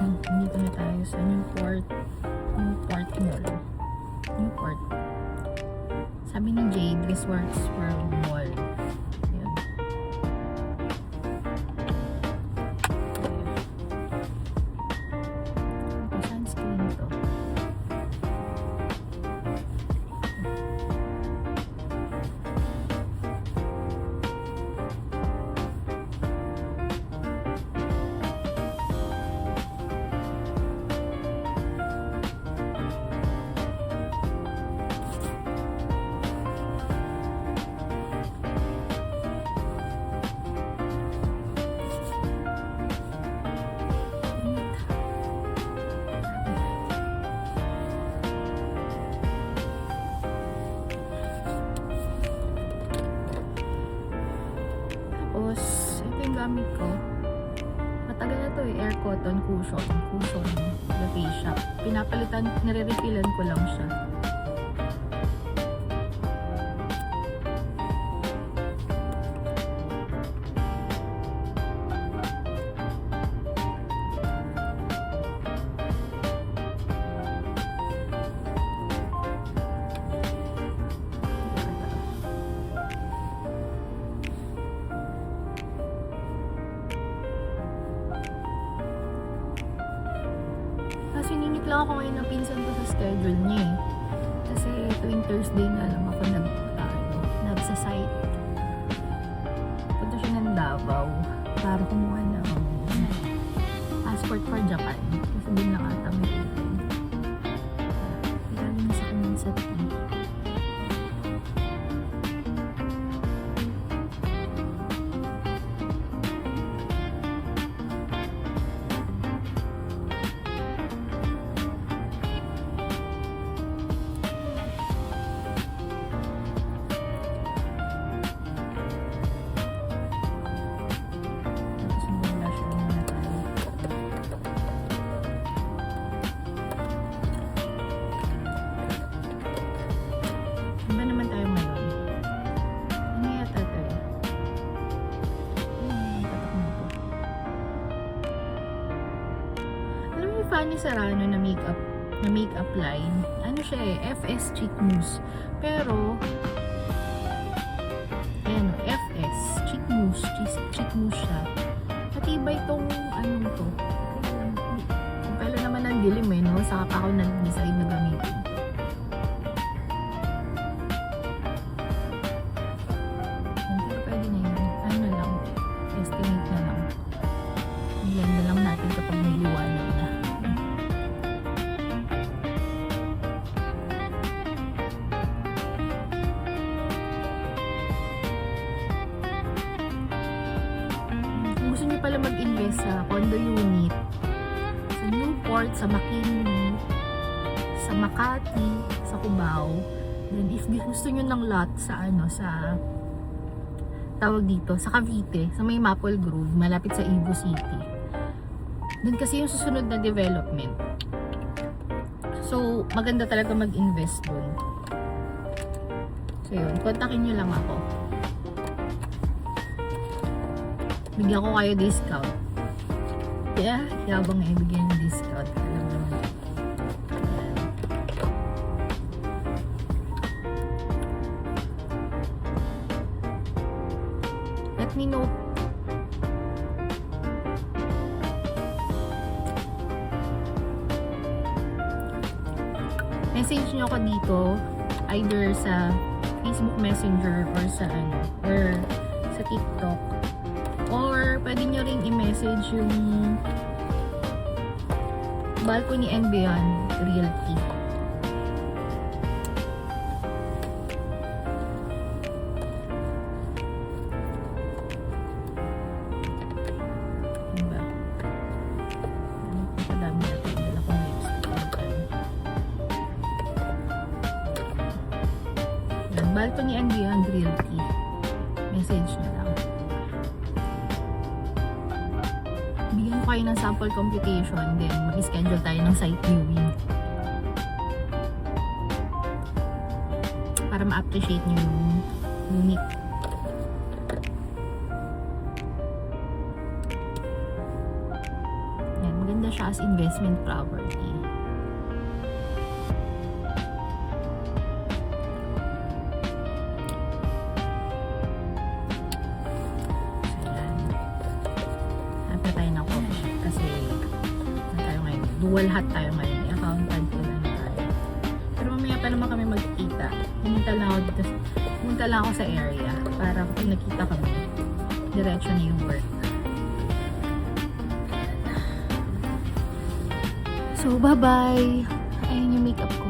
Dito na tayo sa Newport Mall. Newport. Sabi ni Jade, Resorts World Mall. Ayan. Sunscreen to. Tapos, ito yung gamit ko. Matagal na to air cotton cushion the face shop. Pinapalitan, nire-refillan ko lang siya. Siningit lang ako ngayon ng pinsan ko sa schedule niya eh. Kasi tuwing Thursday nga lang ako nagsa-site. Punta siya ng Davao para kumuha ng passport for Japan. Kasi din lang ata may open. Galing sa kanyang sa team. Iba naman tayo ngayon. Ano yata ito eh? Alam mo yung Fanny Serrano na makeup line? Ano siya eh? FS Cheek Mousse. Pero, ayan o, FS Cheek Mousse. Cheek Mousse siya. Matibay tong ano to. Kung kailan naman ang dilim eh, no? Saka pa ako nag-decide na gamitin. Kapag may liwanag na. Kung gusto nyo pala mag-invest sa condo unit, sa Newport, sa McKinley, sa Makati, sa Cubao, then if gusto nyo ng lot sa sa tawag dito, sa Cavite, sa may Maple Grove, malapit sa Cebu City. Doon kasi yung susunod na development. So, maganda talaga mag-invest doon. So, yun. Kontakin nyo lang ako. Bigyan ko kayo discount. Yeah, yabang eh. Bigyan ng discount. Alam naman. Ayan. Let me know. Message nyo ako dito either sa Facebook Messenger or sa sa TikTok, or pwede nyo ring i-message yung Balcony and Beyond Realty. Diba? Padami natin. Dala kong Balcony and Beyond Realty. Message na lang. Bigyan ko kayo ng sample computation, then mag-schedule tayo ng site viewing. Para ma-appreciate nyo yung unit. Yan, maganda na siya as investment property. Hanap tayo ng coffee shop kasi tayo ngayon. Dual hat tayo ngayon. Accountant ko lang tayo. Pero mamaya pa naman kami magkikita. Pumunta lang ako sa area para kapag nakita kami, diretso na yung work. So, bye-bye! Ayun yung makeup ko.